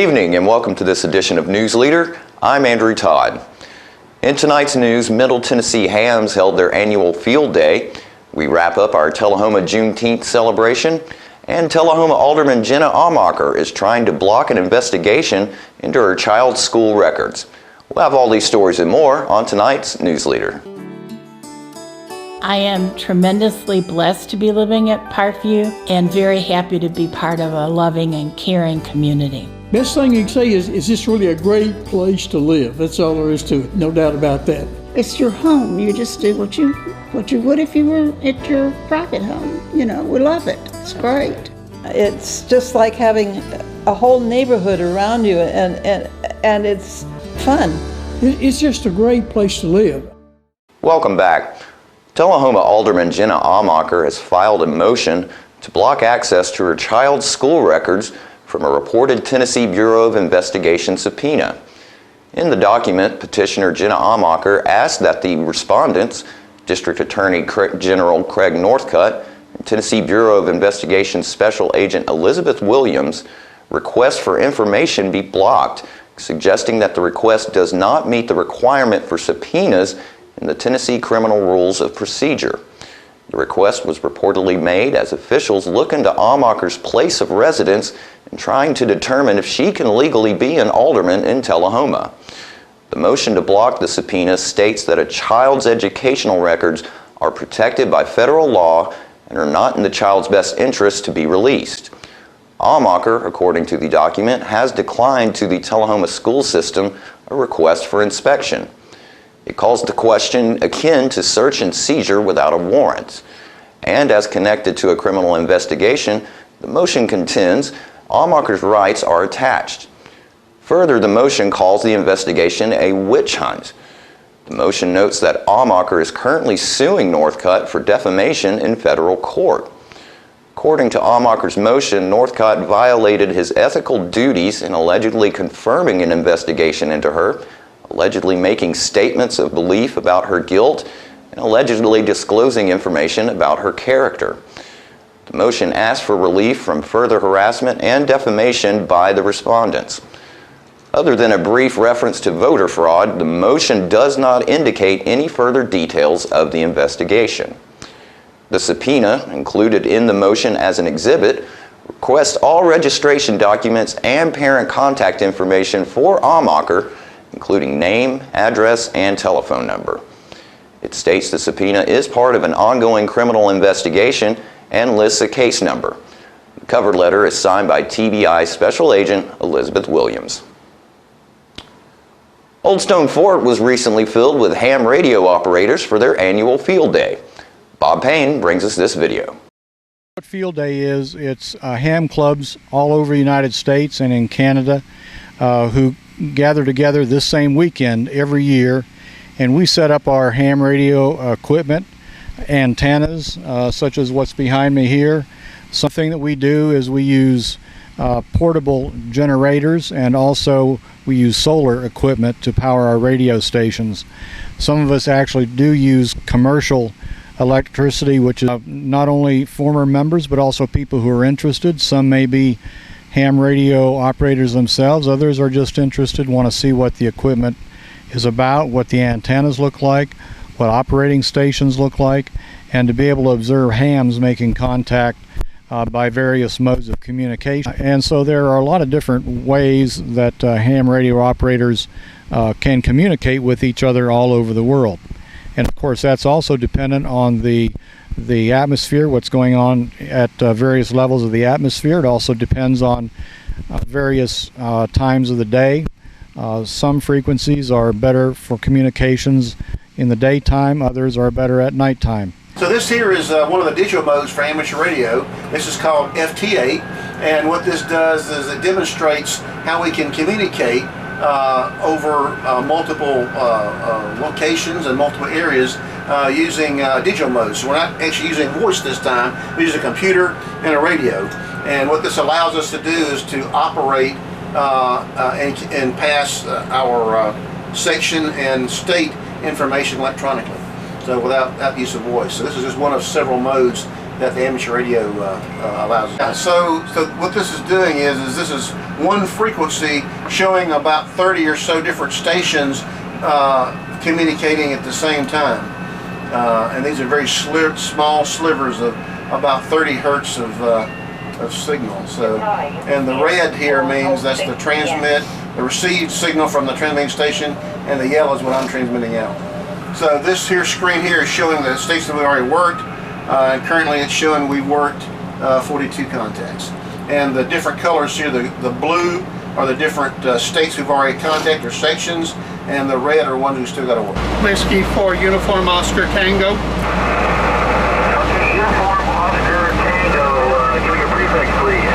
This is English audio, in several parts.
evening and welcome to this edition of News Leader. I'm Andrew Todd. In tonight's news, Middle Tennessee Hams held their annual field day. We wrap up our Tellahoma Juneteenth celebration, and Tellahoma Alderman Jenna Amacher is trying to block an investigation into her child's school records. We'll have all these stories and more on tonight's News Leader. I am tremendously blessed to be living at Parkview and very happy to be part of a loving and caring community. Best thing you can say is this really a great place to live. That's all there is to it, no doubt about that. It's your home. You just do what you would if you were at your private home. You know, we love it. It's great. It's just like having a whole neighborhood around you, and it's fun. It's just a great place to live. Welcome back. Tellahoma Alderman Jenna Amacher has filed a motion to block access to her child's school records from a reported Tennessee Bureau of Investigation subpoena. In the document, petitioner Jenna Amacher asked that the respondents, District Attorney General Craig Northcutt and Tennessee Bureau of Investigation Special Agent Elizabeth Williams, request for information be blocked, suggesting that the request does not meet the requirement for subpoenas in the Tennessee Criminal Rules of Procedure. The request was reportedly made as officials look into Amacher's place of residence and trying to determine if she can legally be an alderman in Tellahoma. The motion to block the subpoena states that a child's educational records are protected by federal law and are not in the child's best interest to be released. Amacher, according to the document, has declined to the Tellahoma school system a request for inspection. It calls the question akin to search and seizure without a warrant. And as connected to a criminal investigation, the motion contends Amacher's rights are attached. Further, the motion calls the investigation a witch hunt. The motion notes that Amacher is currently suing Northcutt for defamation in federal court. According to Amacher's motion, Northcutt violated his ethical duties in allegedly confirming an investigation into her, allegedly making statements of belief about her guilt, and allegedly disclosing information about her character. The motion asks for relief from further harassment and defamation by the respondents. Other than a brief reference to voter fraud, the motion does not indicate any further details of the investigation. The subpoena, included in the motion as an exhibit, requests all registration documents and parent contact information for Amacher, including name, address, and telephone number. It states the subpoena is part of an ongoing criminal investigation and lists a case number. The cover letter is signed by TBI Special Agent Elizabeth Williams. Old Stone Fort was recently filled with ham radio operators for their annual field day. Bob Payne brings us this video. What field day is, it's ham clubs all over the United States and in Canada who gather together this same weekend every year, and we set up our ham radio equipment, antennas such as what's behind me here. Something that we do is we use portable generators, and also we use solar equipment to power our radio stations. Some of us actually do use commercial electricity, which is not only former members but also people who are interested. Some may be ham radio operators themselves, others are just interested, want to see what the equipment is about, what the antennas look like, what operating stations look like, and to be able to observe hams making contact by various modes of communication. And so there are a lot of different ways that ham radio operators can communicate with each other all over the world. And of course that's also dependent on the atmosphere, what's going on at various levels of the atmosphere. It also depends on various times of the day. Some frequencies are better for communications in the daytime, others are better at nighttime. So this here is one of the digital modes for amateur radio. This is called FT8, and what this does is it demonstrates how we can communicate over multiple locations and multiple areas using digital modes. So we're not actually using voice this time, we use a computer and a radio. And what this allows us to do is to operate and pass our section and state information electronically, so without use of voice. So this is just one of several modes that the amateur radio allows us. So what this is doing is this is one frequency showing about 30 or so different stations communicating at the same time. And these are very small slivers of about 30 hertz of signal. So, and the red here means that's the the received signal from the transmitting station, and the yellow is what I'm transmitting out. So this here screen here is showing the stations we've already worked, and currently it's showing we've worked 42 contacts. And the different colors here, the blue are the different states we've already contacted or sections, and the red are ones we still got to work. Whiskey 4 Uniform Oscar Tango. Okay, Uniform Oscar Tango, give me your prefix, please.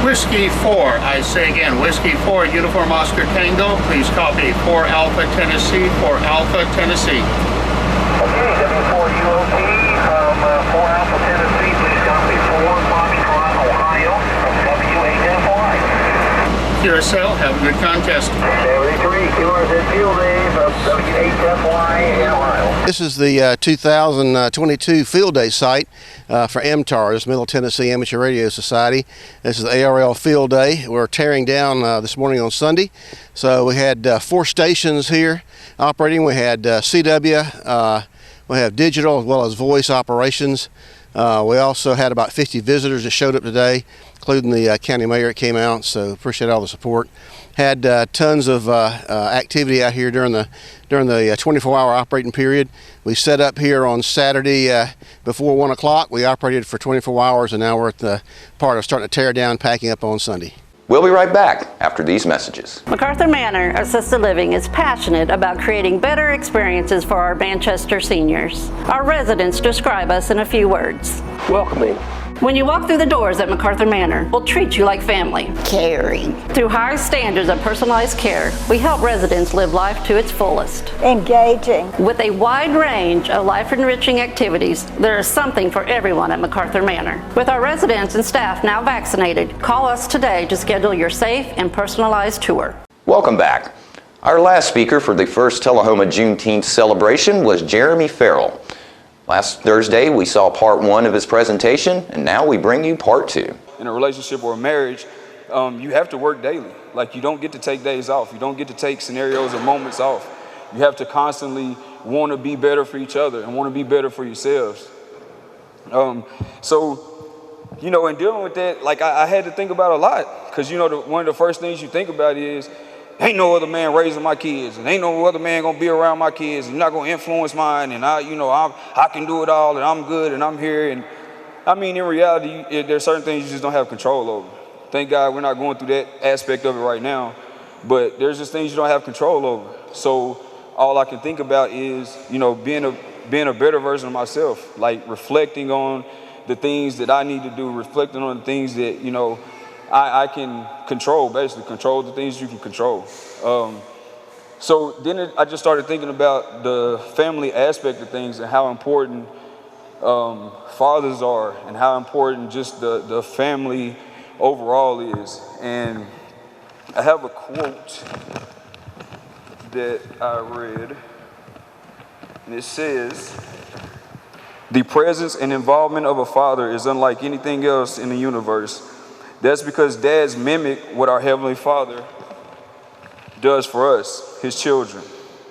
Whiskey 4, I say again, Whiskey 4 Uniform Oscar Tango, please copy 4 Alpha Tennessee, 4 Alpha Tennessee. Okay, W4UOT from 4 Alpha Tennessee, please copy 4 Foxtrot, Ohio, from W8FY. QSL, have a good contest. 73, QRZ Field Day from W8FY in Ohio. This is the 2022 Field Day site for MTAR, this Middle Tennessee Amateur Radio Society. This is the ARL Field Day. We're tearing down this morning on Sunday. So we had 4 stations here operating. We had CW, we have digital as well as voice operations. We also had about 50 visitors that showed up today, including the county mayor that came out, so appreciate all the support. Had tons of activity out here during the 24-hour operating period. We set up here on Saturday before 1 o'clock. We operated for 24 hours, and now we're at the part of starting to tear down, packing up on Sunday. We'll be right back after these messages. Macarthur Manor Assisted Living is passionate about creating better experiences for our Manchester seniors. Our residents describe us in a few words. Welcoming. When you walk through the doors at Macarthur Manor, we'll treat you like family. Caring. Through high standards of personalized care, we help residents live life to its fullest. Engaging. With a wide range of life-enriching activities, there is something for everyone at Macarthur Manor. With our residents and staff now vaccinated, call us today to schedule your safe and personalized tour. Welcome back. Our last speaker for the first Tellahoma Juneteenth celebration was Jeremy Farrell. Last Thursday, we saw part 1 of his presentation, and now we bring you part 2. In a relationship or a marriage, you have to work daily. Like, you don't get to take days off. You don't get to take scenarios or moments off. You have to constantly want to be better for each other and want to be better for yourselves. So, you know, in dealing with that, like, I had to think about a lot, because, you know, one of the first things you think about is, ain't no other man raising my kids, and ain't no other man gonna be around my kids, and you're not gonna influence mine, and I can do it all, and I'm good, and I'm here. And I mean, in reality, there's certain things you just don't have control over. Thank God we're not going through that aspect of it right now, but there's just things you don't have control over. So all I can think about is, you know, being a better version of myself, like reflecting on the things that I need to do, reflecting on the things that, you know, I can control, basically control the things you can control. So then I just started thinking about the family aspect of things and how important fathers are, and how important just the family overall is. And I have a quote that I read, and it says, "The presence and involvement of a father is unlike anything else in the universe. That's because dads mimic what our Heavenly Father does for us, His children.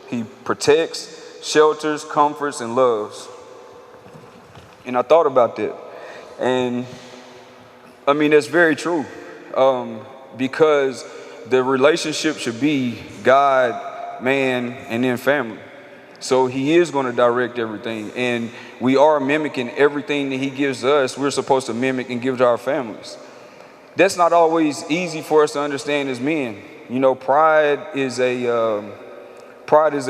He protects, shelters, comforts, and loves." And I thought about that. And I mean, that's very true. Because the relationship should be God, man, and then family. So He is going to direct everything. And we are mimicking everything that He gives us. We're supposed to mimic and give to our families. That's not always easy for us to understand as men. You know, pride is a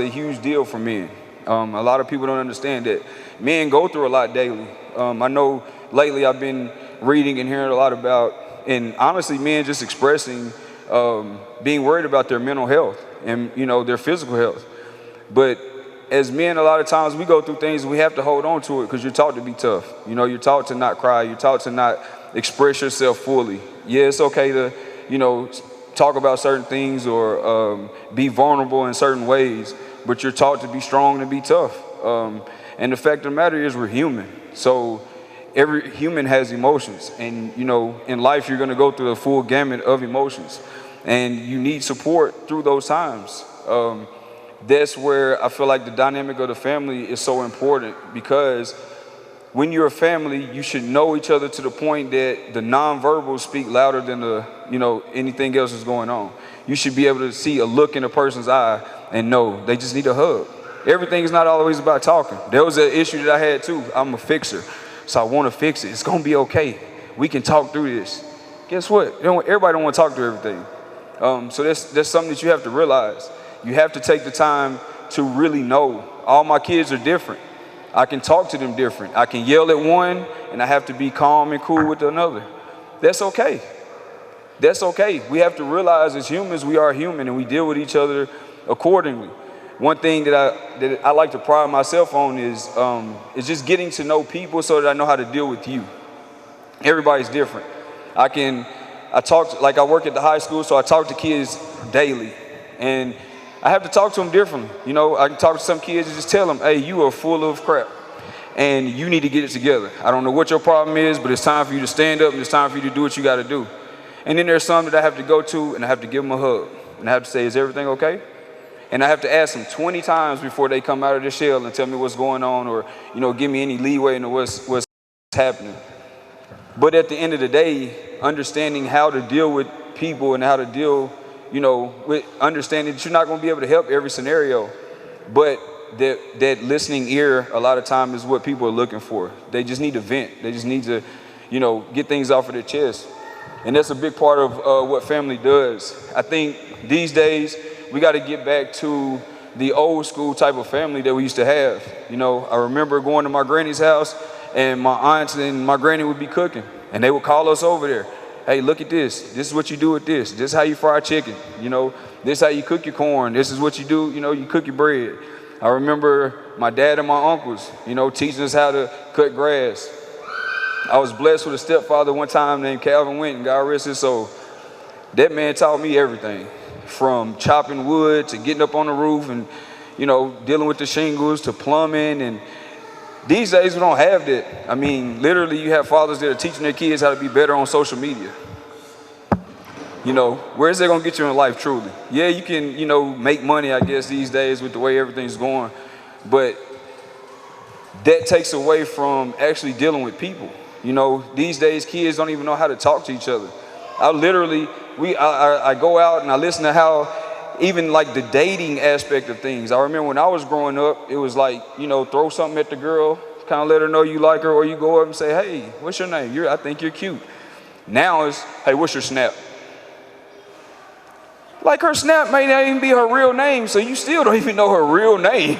huge deal for men. A lot of people don't understand that. Men go through a lot daily. I know lately I've been reading and hearing a lot about, and honestly, men just expressing being worried about their mental health and, you know, their physical health. But as men, a lot of times we go through things, we have to hold on to it because you're taught to be tough. You know, you're taught to not cry. You're taught to not express yourself fully. Yeah, it's okay to, you know, talk about certain things or be vulnerable in certain ways, but you're taught to be strong and be tough. And the fact of the matter is we're human. So every human has emotions, and in life you're going to go through the full gamut of emotions, and you need support through those times. That's where I feel like the dynamic of the family is so important, because when you're a family, you should know each other to the point that the nonverbals speak louder than anything else is going on. You should be able to see a look in a person's eye and know they just need a hug. Everything is not always about talking. There was an issue that I had too. I'm a fixer, so I want to fix it. It's gonna be okay. We can talk through this. Guess what? Everybody don't want to talk through everything. So that's something that you have to realize. You have to take the time to really know. All my kids are different. I can talk to them different. I can yell at one and I have to be calm and cool with another. That's okay. That's okay. We have to realize as humans, we are human and we deal with each other accordingly. One thing that I like to pride myself on is just getting to know people so that I know how to deal with you. Everybody's different. I work at the high school, so I talk to kids daily. And I have to talk to them differently. I can talk to some kids and just tell them, hey, you are full of crap and you need to get it together. I don't know what your problem is, but it's time for you to stand up and it's time for you to do what you got to do. And then there's some that I have to go to and I have to give them a hug. And I have to say, is everything okay? And I have to ask them 20 times before they come out of their shell and tell me what's going on, or, give me any leeway into what's happening. But at the end of the day, understanding how to deal with people and how to deal, with understanding that you're not going to be able to help every scenario, but that listening ear a lot of time is what people are looking for. They just need to vent. They just need to, get things off of their chest. And that's a big part of what family does. I think these days we got to get back to the old school type of family that we used to have. I remember going to my granny's house and my aunts and my granny would be cooking and they would call us over there. Hey, look at this. This is what you do with this. This is how you fry chicken. This is how you cook your corn. This is what you do. You cook your bread. I remember my dad and my uncles, teaching us how to cut grass. I was blessed with a stepfather one time named Calvin Winton, God rest his soul. That man taught me everything, from chopping wood to getting up on the roof and, dealing with the shingles to plumbing. And these days we don't have that. I mean, literally you have fathers that are teaching their kids how to be better on social media. Where is that gonna get you in life truly? Yeah, you can, make money, I guess, these days with the way everything's going, but that takes away from actually dealing with people. These days kids don't even know how to talk to each other. I go out and I listen to how even like the dating aspect of things. I remember when I was growing up, it was like, throw something at the girl, kind of let her know you like her, or you go up and say, hey, what's your name? I think you're cute. Now it's, hey, what's your snap? Like her snap may not even be her real name, so you still don't even know her real name.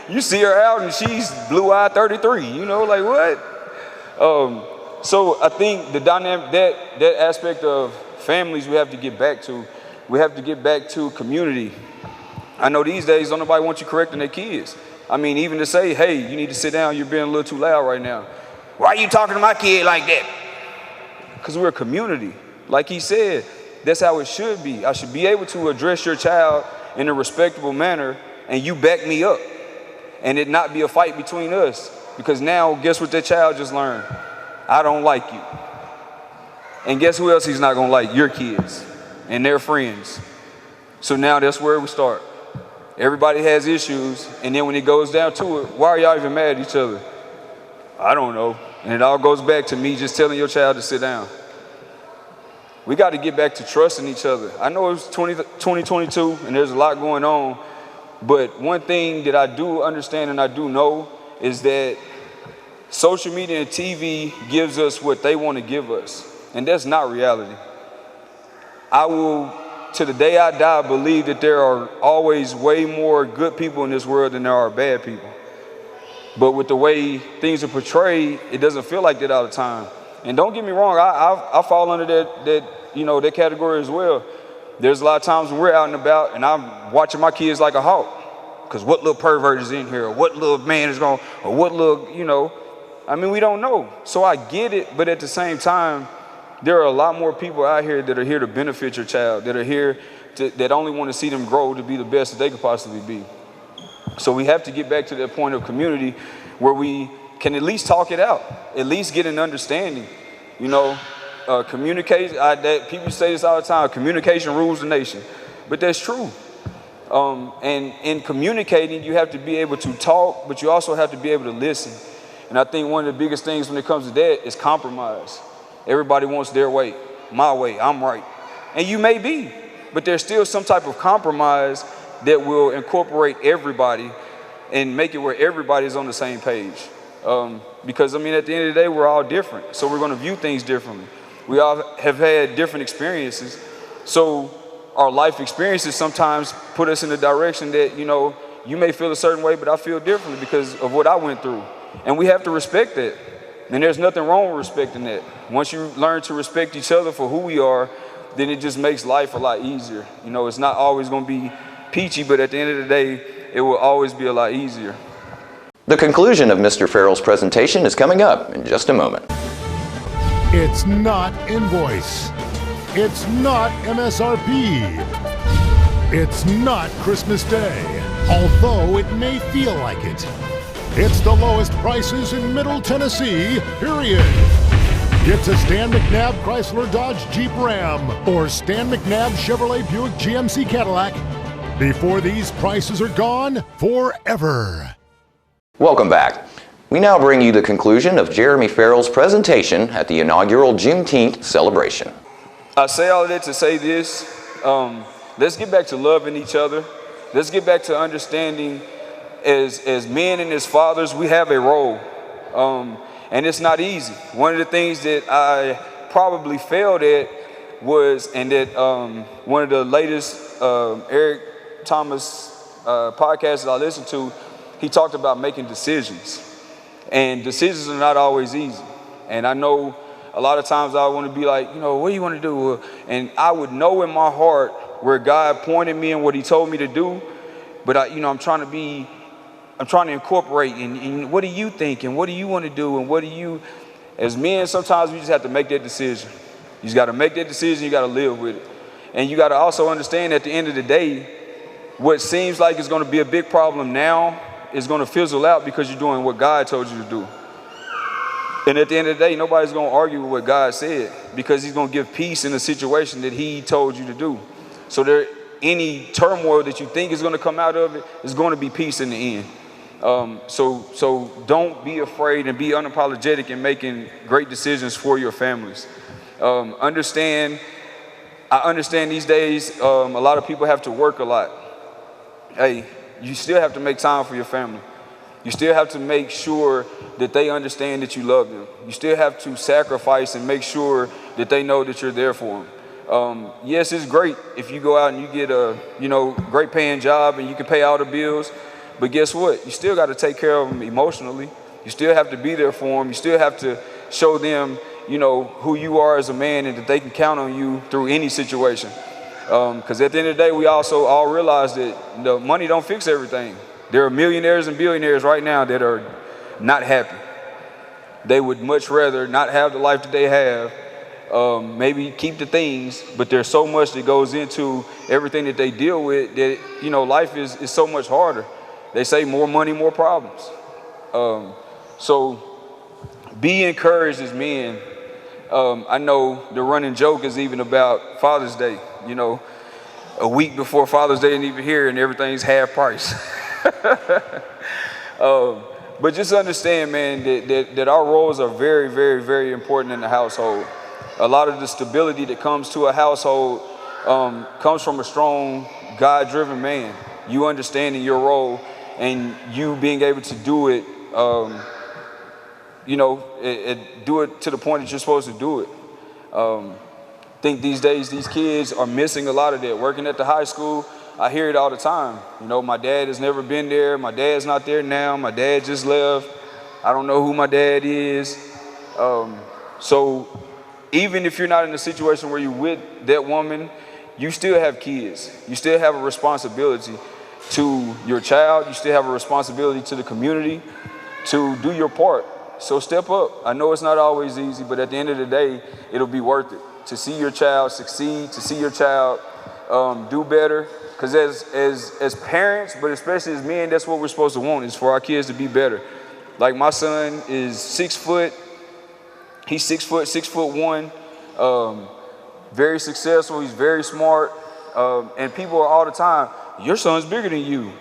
You see her out and she's blue-eyed 33, like what? So I think the dynamic, that aspect of families we have to get back to. We have to get back to community. I know these days don't nobody want you correcting their kids. I mean, even to say, hey, you need to sit down, you're being a little too loud right now. Why are you talking to my kid like that? Because we're a community. Like he said, that's how it should be. I should be able to address your child in a respectable manner and you back me up and it not be a fight between us. Because now, guess what that child just learned? I don't like you. And guess who else he's not gonna like? Your kids and their friends. So now that's where we start. Everybody has issues, and then when it goes down to it, why are y'all even mad at each other? I don't know. And it all goes back to me just telling your child to sit down. We got to get back to trusting each other. I know it's 2022 and there's a lot going on, but one thing that I do understand and I do know is that social media and TV gives us what they want to give us, and that's not reality. I will, to the day I die, believe that there are always way more good people in this world than there are bad people. But with the way things are portrayed, it doesn't feel like that all the time. And don't get me wrong, I fall under that category as well. There's a lot of times when we're out and about and I'm watching my kids like a hawk. Because what little pervert is in here, or what little man is going, or what little, I mean, we don't know. So I get it, but at the same time, there are a lot more people out here that are here to benefit your child, that are here that only want to see them grow to be the best that they could possibly be. So we have to get back to that point of community where we can at least talk it out, at least get an understanding. You know, communication, people say this all the time, communication rules the nation. But that's true. And in communicating, you have to be able to talk, but you also have to be able to listen. And I think one of the biggest things when it comes to that is compromise. Everybody wants their way, my way, I'm right. And you may be, but there's still some type of compromise that will incorporate everybody and make it where everybody's on the same page. Because, I mean, at the end of the day, we're all different. So we're going to view things differently. We all have had different experiences. So our life experiences sometimes put us in a direction that, you know, you may feel a certain way, but I feel differently because of what I went through. And we have to respect that. And there's nothing wrong with respecting that. Once you learn to respect each other for who we are, then it just makes life a lot easier. You know, it's not always going to be peachy, but at the end of the day, it will always be a lot easier. The conclusion of Mr. Farrell's presentation is coming up in just a moment. It's not invoice. It's not MSRP. It's not Christmas Day, although it may feel like it. It's the lowest prices in Middle Tennessee, period. Get to Stan McNabb Chrysler Dodge Jeep Ram or Stan McNabb Chevrolet Buick GMC Cadillac before these prices are gone forever. Welcome back. We now bring you the conclusion of Jeremy Farrell's presentation at the inaugural Juneteenth celebration. I say all of that to say this, let's get back to loving each other. Let's get back to understanding as men and as fathers, we have a role. And it's not easy. One of the things that I probably failed at was, and that one of the latest Eric Thomas podcasts that I listened to, he talked about making decisions. And decisions are not always easy. And I know a lot of times I want to be like, you know, what do you want to do? And I would know in my heart where God pointed me and what he told me to do. But I'm trying to incorporate and what do you think and what do you want to do and what do you, as men, sometimes we just have to make that decision. You just got to make that decision, you got to live with it. And you got to also understand at the end of the day, what seems like it's going to be a big problem now is going to fizzle out because you're doing what God told you to do. And at the end of the day, nobody's going to argue with what God said because he's going to give peace in a situation that he told you to do. So any turmoil that you think is going to come out of it is going to be peace in the end. So don't be afraid and be unapologetic in making great decisions for your families. I understand these days a lot of people have to work a lot. Hey, you still have to make time for your family. You still have to make sure that they understand that you love them. You still have to sacrifice and make sure that they know that you're there for them. Yes, it's great if you go out and you get a great paying job and you can pay all the bills. But guess what? You still got to take care of them emotionally. You still have to be there for them. You still have to show them, who you are as a man and that they can count on you through any situation. Because at the end of the day, we also all realize that the money don't fix everything. There are millionaires and billionaires right now that are not happy. They would much rather not have the life that they have, maybe keep the things, but there's so much that goes into everything that they deal with that, life is so much harder. They say more money, more problems. So be encouraged as men. I know the running joke is even about Father's Day. A week before Father's Day ain't even here and everything's half price. But just understand, man, that our roles are very, very, very important in the household. A lot of the stability that comes to a household comes from a strong, God-driven man. You understanding your role and you being able to do it, do it to the point that you're supposed to do it. I think these days these kids are missing a lot of that. Working at the high school, I hear it all the time. My dad has never been there. My dad's not there now. My dad just left. I don't know who my dad is. So even if you're not in a situation where you're with that woman, you still have kids. You still have a responsibility to your child. You still have a responsibility to the community to do your part. So step up. I know it's not always easy, but at the end of the day, it'll be worth it. To see your child succeed, to see your child do better. Because as parents, but especially as men, that's what we're supposed to want, is for our kids to be better. Like my son is 6 foot. He's 6 foot, 6'1". Very successful. He's very smart. And people are all the time, your son's bigger than you.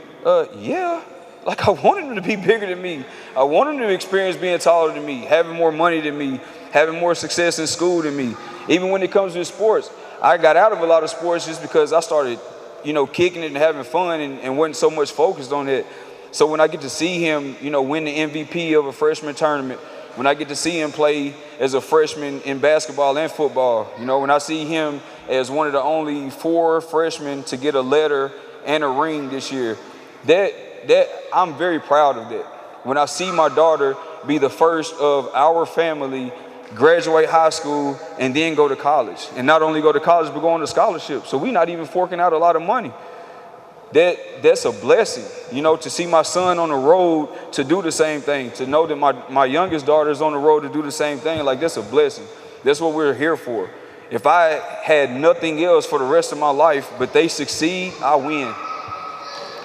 Yeah. Like I wanted him to be bigger than me. I want him to experience being taller than me, having more money than me, having more success in school than me. Even when it comes to sports, I got out of a lot of sports just because I started, kicking it and having fun and wasn't so much focused on it. So when I get to see him, win the MVP of a freshman tournament, when I get to see him play as a freshman in basketball and football, when I see him as one of the only 4 freshmen to get a letter and a ring this year, that I'm very proud of that. When I see my daughter be the first of our family graduate high school and then go to college, and not only go to college but go on a scholarship, so we're not even forking out a lot of money. That's a blessing, to see my son on the road to do the same thing, to know that my youngest daughter is on the road to do the same thing. Like, that's a blessing. That's what we're here for. If I had nothing else for the rest of my life but they succeed, I win.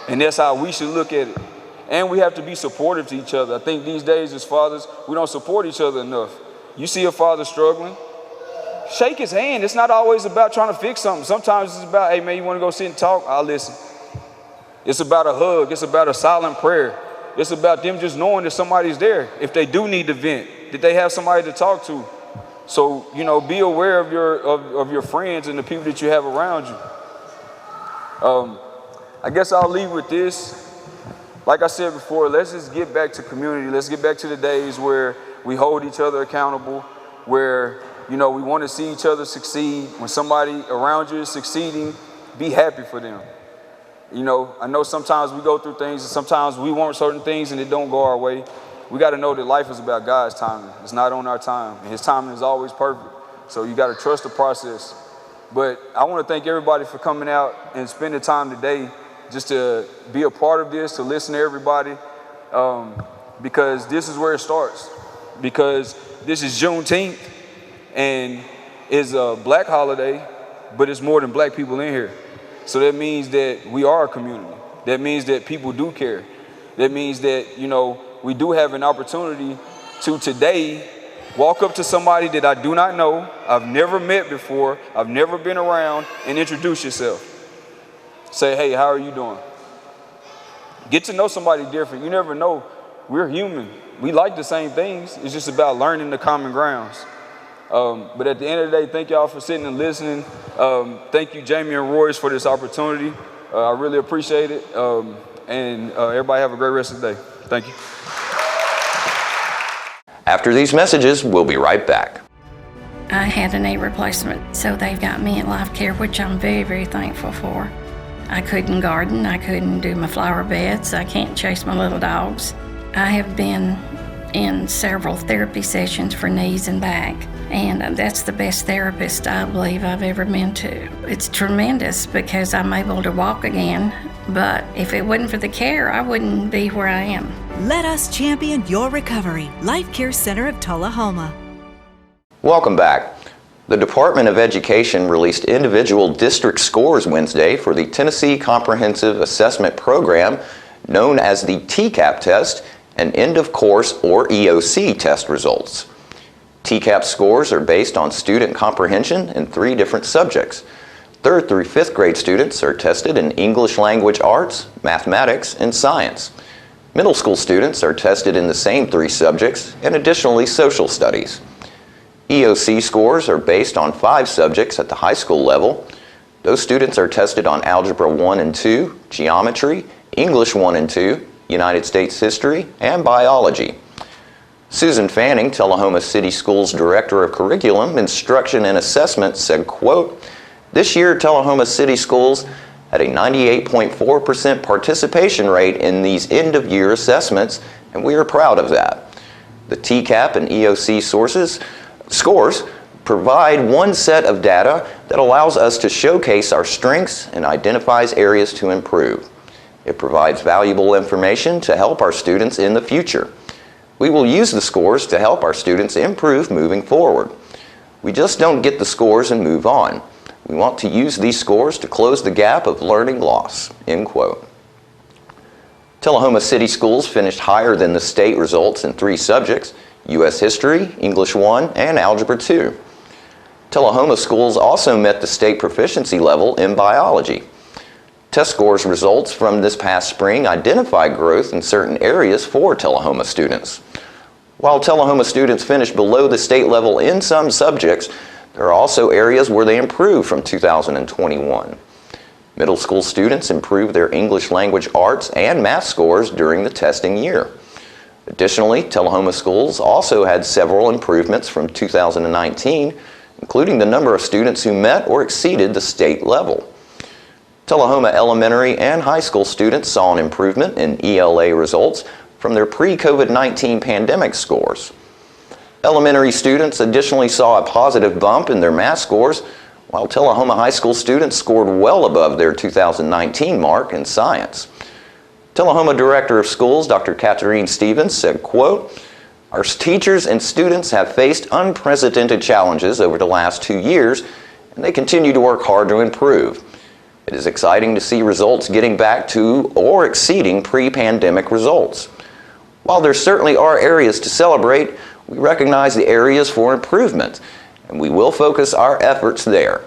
And that's how we should look at it. And we have to be supportive to each other. I think these days as fathers, we don't support each other enough. You see a father struggling, shake his hand. It's not always about trying to fix something. Sometimes it's about, hey man, you want to go sit and talk? I'll listen. It's about a hug. It's about a silent prayer. It's about them just knowing that somebody's there. If they do need to vent, that they have somebody to talk to. So, be aware of your friends and the people that you have around you. I guess I'll leave with this. Like I said before, let's just get back to community. Let's get back to the days where we hold each other accountable, where, we want to see each other succeed. When somebody around you is succeeding, be happy for them. I know sometimes we go through things and sometimes we want certain things and it don't go our way. We got to know that life is about God's timing. It's not on our time, and his timing is always perfect. So you got to trust the process. But I want to thank everybody for coming out and spending time today just to be a part of this, to listen to everybody, because this is where it starts. Because this is Juneteenth, and it's a black holiday, but it's more than black people in here. So that means that we are a community. That means that people do care. That means that, we do have an opportunity to today walk up to somebody that I do not know, I've never met before, I've never been around, and introduce yourself. Say, hey, how are you doing? Get to know somebody different. You never know. We're human. We like the same things. It's just about learning the common grounds. But at the end of the day, thank y'all for sitting and listening. Thank you, Jamie and Royce, for this opportunity. I really appreciate it. And everybody have a great rest of the day. Thank you. After these messages, we'll be right back. I had a knee replacement, so they've got me in life care, which I'm very, very thankful for. I couldn't garden, I couldn't do my flower beds, I can't chase my little dogs. I have been in several therapy sessions for knees and back, and that's the best therapist I believe I've ever been to. It's tremendous because I'm able to walk again, but if it wasn't for the care, I wouldn't be where I am. Let us champion your recovery. Life Care Center of Tellahoma. Welcome back. The Department of Education released individual district scores Wednesday for the Tennessee Comprehensive Assessment Program, known as the TCAP test, and end of course or EOC test results. TCAP scores are based on student comprehension in 3 different subjects. 3rd through 5th grade students are tested in English language arts, mathematics, and science. Middle school students are tested in the same 3 subjects and additionally social studies. EOC scores are based on 5 subjects at the high school level. Those students are tested on Algebra 1 and 2, Geometry, English 1 and 2, United States History, and Biology. Susan Fanning, Tellahoma City Schools Director of Curriculum, Instruction and Assessment, said, quote, "This year Tellahoma City Schools had a 98.4% participation rate in these end-of-year assessments, and we are proud of that. The TCAP and EOC scores provide one set of data that allows us to showcase our strengths and identifies areas to improve. It provides valuable information to help our students in the future. We will use the scores to help our students improve moving forward. We just don't get the scores and move on. We want to use these scores to close the gap of learning loss," end quote. Tellahoma City Schools finished higher than the state results in 3 subjects: U.S. History, English 1, and Algebra 2. Tellahoma schools also met the state proficiency level in biology. Test scores results from this past spring identify growth in certain areas for Tellahoma students. While Tellahoma students finished below the state level in some subjects, there are also areas where they improved from 2021. Middle school students improved their English language arts and math scores during the testing year. Additionally, Tellahoma schools also had several improvements from 2019, including the number of students who met or exceeded the state level. Tellahoma elementary and high school students saw an improvement in ELA results from their pre-COVID-19 pandemic scores. Elementary students additionally saw a positive bump in their math scores, while Tellahoma high school students scored well above their 2019 mark in science. Tellahoma Director of Schools, Dr. Catherine Stevens, said, quote, "Our teachers and students have faced unprecedented challenges over the last 2 years, and they continue to work hard to improve. It is exciting to see results getting back to or exceeding pre-pandemic results. While there certainly are areas to celebrate, we recognize the areas for improvement, and we will focus our efforts there.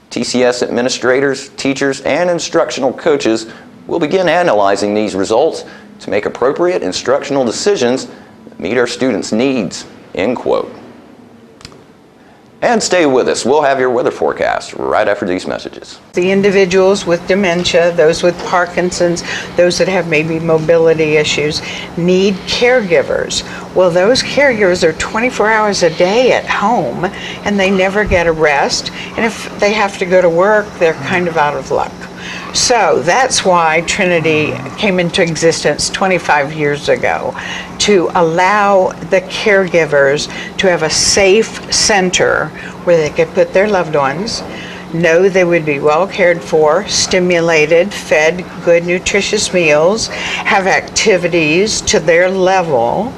TCS administrators, teachers, and instructional coaches will begin analyzing these results to make appropriate instructional decisions that meet our students' needs," end quote. And stay with us. We'll have your weather forecast right after these messages. The individuals with dementia, those with Parkinson's, those that have maybe mobility issues, need caregivers. Well, those caregivers are 24 hours a day at home, and they never get a rest. And if they have to go to work, they're kind of out of luck. So that's why Trinity came into existence 25 years ago, to allow the caregivers to have a safe center where they could put their loved ones, know they would be well cared for, stimulated, fed good nutritious meals, have activities to their level,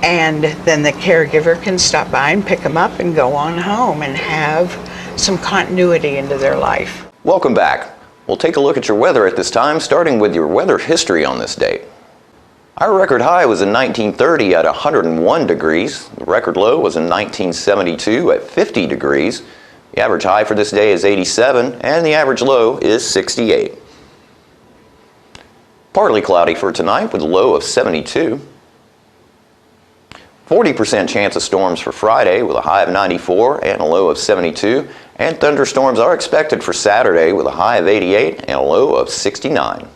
and then the caregiver can stop by and pick them up and go on home and have some continuity into their life. Welcome back. We'll take a look at your weather at this time, starting with your weather history on this date. Our record high was in 1930 at 101 degrees. The record low was in 1972 at 50 degrees. The average high for this day is 87, and the average low is 68. Partly cloudy for tonight with a low of 72. 40% chance of storms for Friday with a high of 94 and a low of 72. And thunderstorms are expected for Saturday with a high of 88 and a low of 69.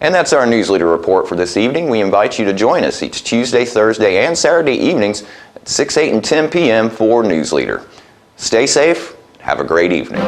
And that's our newsleader report for this evening. We invite you to join us each Tuesday, Thursday, and Saturday evenings at 6, 8, and 10 p.m. for Newsleader. Stay safe. Have a great evening.